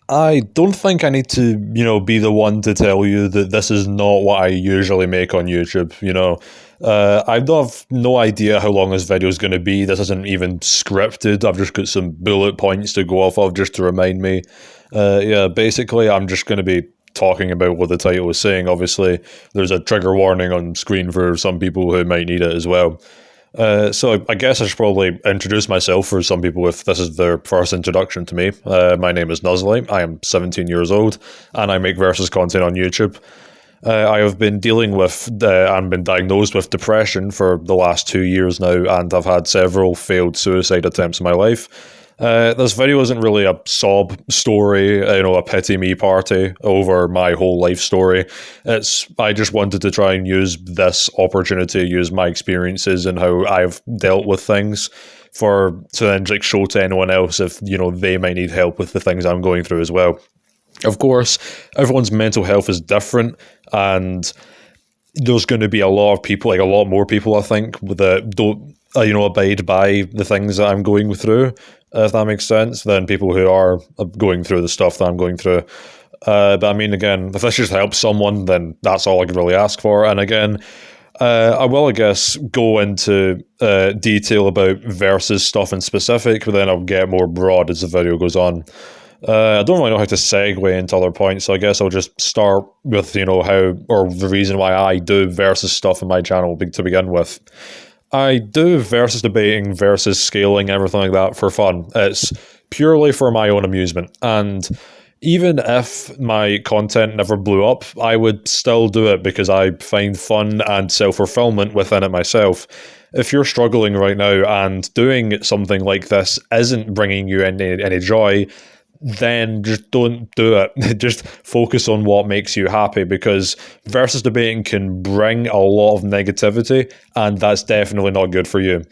I don't think I need to, be the one to tell you that this is not what I usually make on YouTube. I have no idea how long this video is going to be. This isn't even scripted. I've just got some bullet points to go off of just to remind me. Yeah, basically, I'm just going to be talking about what the title is saying. Obviously, there's a trigger warning on screen for some people who might need it as well. So I guess I should probably introduce myself for some people if this is their first introduction to me. My name is Nuzley. I am 17 years old, and I make versus content on YouTube. I have been dealing with and been diagnosed with depression for the last 2 years now, and I've had several failed suicide attempts in my life. This video isn't really a sob story, a pity me party over my whole life story. I just wanted to try and use this opportunity to use my experiences and how I've dealt with things to then like show to anyone else if, they might need help with the things I'm going through as well. Of course, everyone's mental health is different, and there's going to be a lot of people, like a lot more people, I think, that don't, abide by the things that I'm going through, if that makes sense, than people who are going through the stuff that I'm going through. But I mean, again, if this just helps someone, then that's all I can really ask for. And again, I will, I guess, go into detail about versus stuff in specific, but then I'll get more broad as the video goes on. I don't really know how to segue into other points, so I guess I'll just start with, how, or the reason why I do versus stuff in my channel to begin with. I do versus debating, versus scaling, everything like that for fun. It's purely for my own amusement. And even if my content never blew up, I would still do it because I find fun and self-fulfillment within it myself. If you're struggling right now and doing something like this isn't bringing you any joy, then just don't do it. Just focus on what makes you happy, because versus debating can bring a lot of negativity, and that's definitely not good for you.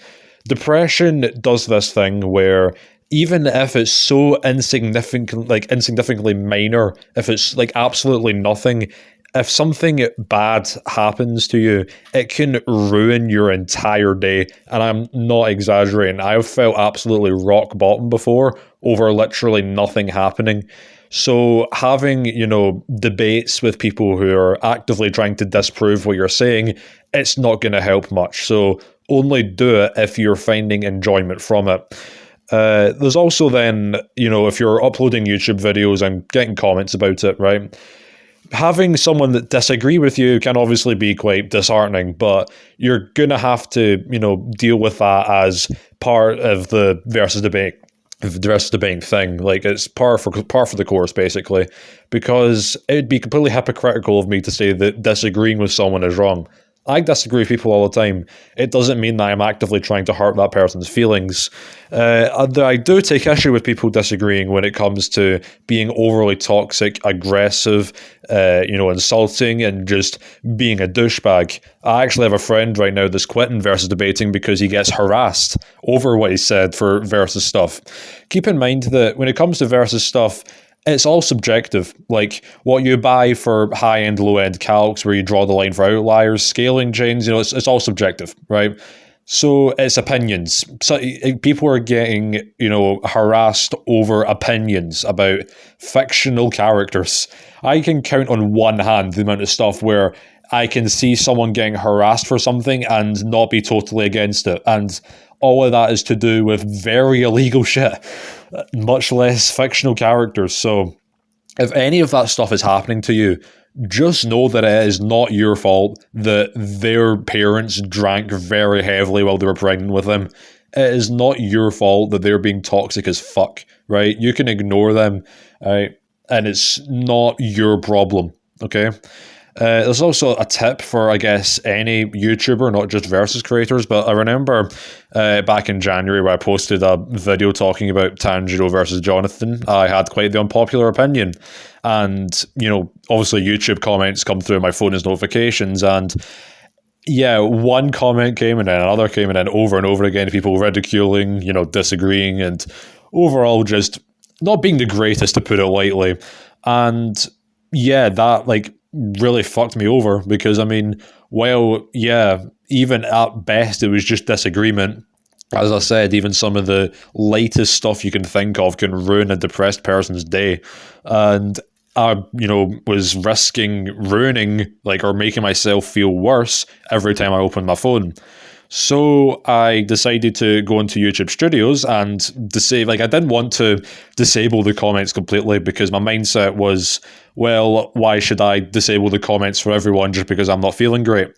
Depression does this thing where even if it's so insignificantly minor, if it's like absolutely nothing, if something bad happens to you, it can ruin your entire day. And I'm not exaggerating. I've felt absolutely rock bottom before over literally nothing happening. So having, debates with people who are actively trying to disprove what you're saying, it's not going to help much. So only do it if you're finding enjoyment from it. There's also then, if you're uploading YouTube videos and getting comments about it, right? Having someone that disagree with you can obviously be quite disheartening, but you're going to have to, deal with that as part of the versus debating thing. Like, it's par for the course, basically, because it'd be completely hypocritical of me to say that disagreeing with someone is wrong. I disagree with people all the time. It doesn't mean that I'm actively trying to hurt that person's feelings. I do take issue with people disagreeing when it comes to being overly toxic, aggressive, insulting, and just being a douchebag. I actually have a friend right now that's quitting versus debating because he gets harassed over what he said for versus stuff. Keep in mind that when it comes to versus stuff, it's all subjective. Like, what you buy for high-end, low-end calcs, where you draw the line for outliers, scaling chains, it's all subjective, right? So it's opinions. So people are getting, harassed over opinions about fictional characters. I can count on one hand the amount of stuff where I can see someone getting harassed for something and not be totally against it. And all of that is to do with very illegal shit, much less fictional characters. So if any of that stuff is happening to you, just know that it is not your fault that their parents drank very heavily while they were pregnant with them. It is not your fault that they're being toxic as fuck, right? You can ignore them, right? And it's not your problem, okay? There's also a tip for, I guess, any YouTuber, not just versus creators, but I remember back in January where I posted a video talking about Tanjiro versus Jonathan. I had quite the unpopular opinion, and, obviously YouTube comments come through my phone as notifications, and yeah, one comment came and then another came and then over and over again, people ridiculing, disagreeing, and overall just not being the greatest, to put it lightly. And yeah, that really fucked me over, because even at best it was just disagreement, As I said, even some of the lightest stuff you can think of can ruin a depressed person's day. And I, was risking ruining, or making myself feel worse every time I opened my phone. So I decided to go into YouTube Studios and I didn't want to disable the comments completely, because my mindset was, well, why should I disable the comments for everyone just because I'm not feeling great?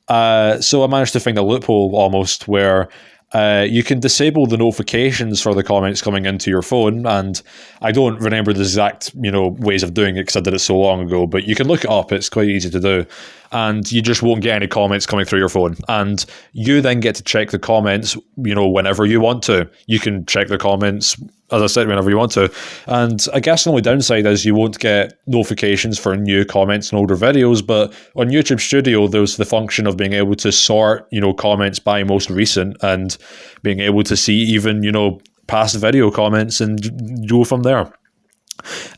So I managed to find a loophole almost where you can disable the notifications for the comments coming into your phone, and I don't remember the exact ways of doing it because I did it so long ago, but you can look it up. It's quite easy to do, and you just won't get any comments coming through your phone, and you then get to check the comments whenever you want to. You can check the comments, as I said, whenever you want to. And I guess the only downside is you won't get notifications for new comments and older videos, but on YouTube Studio, there's the function of being able to sort, comments by most recent, and being able to see even, past video comments and go from there.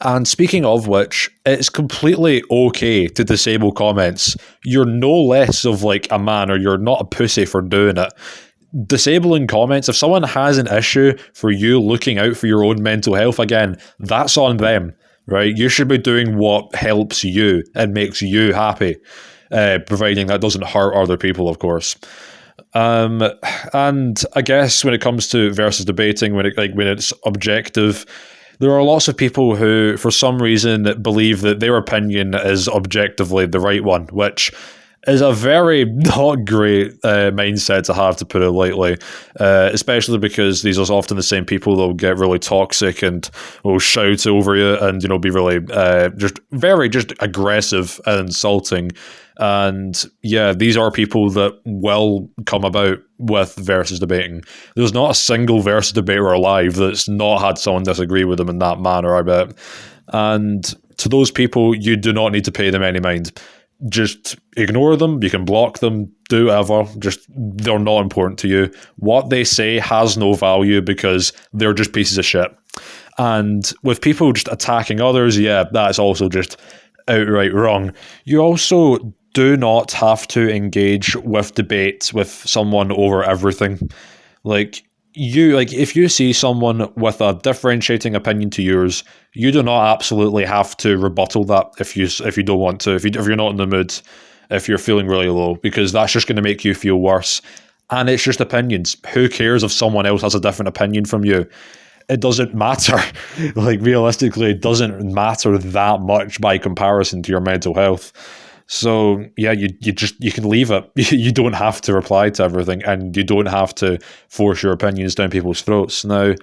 And speaking of which, it's completely okay to disable comments. You're no less of a man, or you're not a pussy for doing it. Disabling comments, if someone has an issue for you looking out for your own mental health, again, that's on them, right? You should be doing what helps you and makes you happy, providing that doesn't hurt other people, of course. And I guess when it comes to versus debating, when it's objective, there are lots of people who, for some reason, believe that their opinion is objectively the right one, which is a very not great mindset to have, to put it lightly, especially because these are often the same people that will get really toxic and will shout over you and, be really just aggressive and insulting. And yeah, these are people that will come about with versus debating. There's not a single versus debater alive that's not had someone disagree with them in that manner, I bet. And to those people, you do not need to pay them any mind. Just ignore them. You can block them, do whatever. Just, they're not important to you. What they say has no value because they're just pieces of shit. And with people just attacking others, yeah, that's also just outright wrong. You also do not have to engage with debate with someone over everything. If you see someone with a differentiating opinion to yours, you do not absolutely have to rebuttal that if you don't want to, if you're not in the mood, if you're feeling really low, because that's just going to make you feel worse. And it's just opinions. Who cares if someone else has a different opinion from you? It doesn't matter. Realistically, it doesn't matter that much by comparison to your mental health. So yeah, you can leave it. You don't have to reply to everything, and you don't have to force your opinions down people's throats. Now,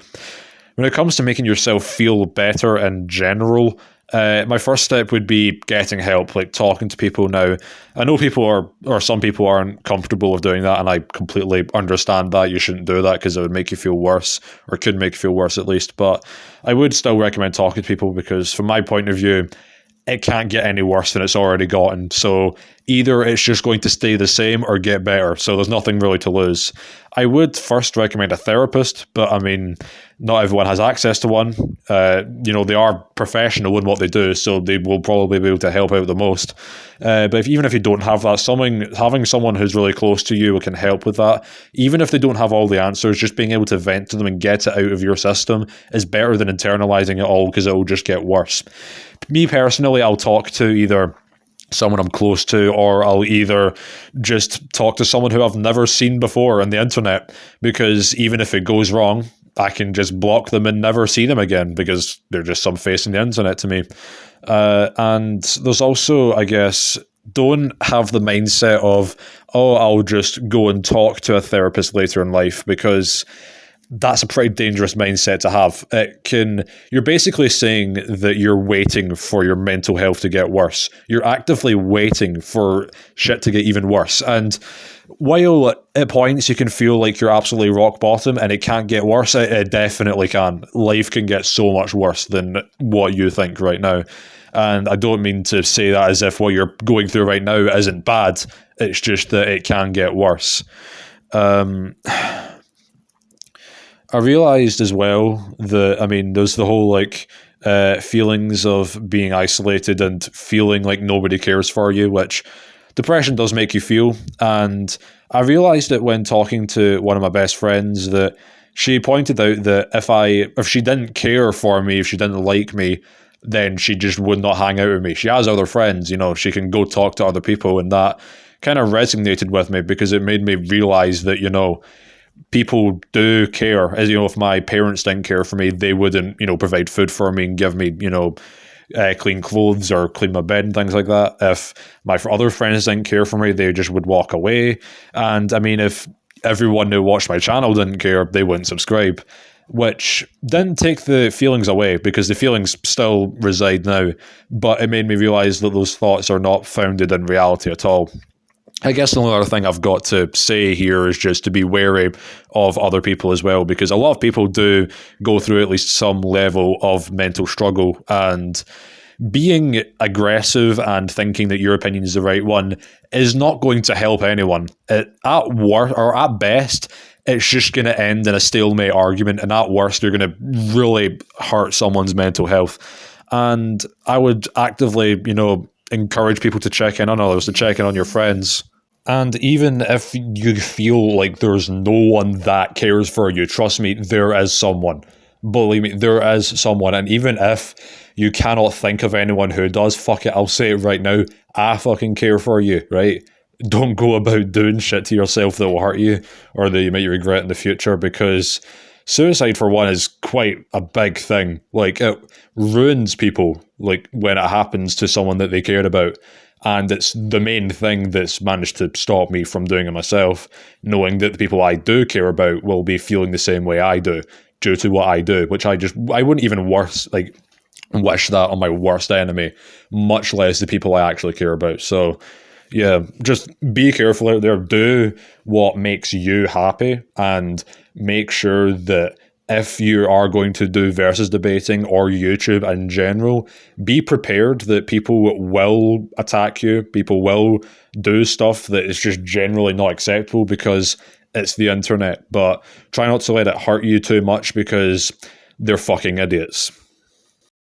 when it comes to making yourself feel better in general, my first step would be getting help, talking to people. Now, I know some people aren't comfortable with doing that, and I completely understand that. You shouldn't do that because it would make you feel worse, or could make you feel worse at least. But I would still recommend talking to people, because from my point of view, it can't get any worse than it's already gotten. So either it's just going to stay the same or get better. So there's nothing really to lose. I would first recommend a therapist, but I mean, not everyone has access to one. They are professional in what they do, so they will probably be able to help out the most. But even if you don't have that, having someone who's really close to you can help with that. Even if they don't have all the answers, just being able to vent to them and get it out of your system is better than internalizing it all, because it will just get worse. Me personally, I'll talk to either someone I'm close to, or I'll either just talk to someone who I've never seen before on the internet, because even if it goes wrong, I can just block them and never see them again, because they're just some face on the internet to me. And there's also, I guess, don't have the mindset of, I'll just go and talk to a therapist later in life, because that's a pretty dangerous mindset to have. You're basically saying that you're waiting for your mental health to get worse. You're actively waiting for shit to get even worse. And while at points you can feel like you're absolutely rock bottom and it can't get worse, it definitely can. Life can get so much worse than what you think right now. And I don't mean to say that as if what you're going through right now isn't bad. It's just that it can get worse. I realized as well that, there's the whole feelings of being isolated and feeling like nobody cares for you, which depression does make you feel. And I realized it when talking to one of my best friends that she pointed out that if she didn't care for me, if she didn't like me, then she just would not hang out with me. She has other friends, she can go talk to other people, and that kind of resonated with me because it made me realize that, people do care. As if my parents didn't care for me, they wouldn't, provide food for me and give me, clean clothes or clean my bed and things like that. If my other friends didn't care for me, they just would walk away. And I mean, if everyone who watched my channel didn't care, they wouldn't subscribe, which didn't take the feelings away because the feelings still reside now. But it made me realize that those thoughts are not founded in reality at all. I guess the only other thing I've got to say here is just to be wary of other people as well, because a lot of people do go through at least some level of mental struggle, and being aggressive and thinking that your opinion is the right one is not going to help anyone. At worst, or at best, it's just going to end in a stalemate argument, and at worst, you're going to really hurt someone's mental health. And I would actively, encourage people to check in on others, to check in on your friends. And even if you feel like there's no one that cares for you, trust me, there is someone. Believe me, there is someone. And even if you cannot think of anyone who does, fuck it, I'll say it right now, I fucking care for you, right? Don't go about doing shit to yourself that will hurt you or that you might regret in the future, because suicide, for one, is quite a big thing. Like, it ruins people, like, when it happens to someone that they cared about. And it's the main thing that's managed to stop me from doing it myself, knowing that the people I do care about will be feeling the same way I do due to what I do, which I wouldn't even wish that on my worst enemy, much less the people I actually care about. So yeah, just be careful out there. Do what makes you happy, and make sure that if you are going to do versus debating or YouTube in general, be prepared that people will attack you. People will do stuff that is just generally not acceptable because it's the internet. But try not to let it hurt you too much, because they're fucking idiots.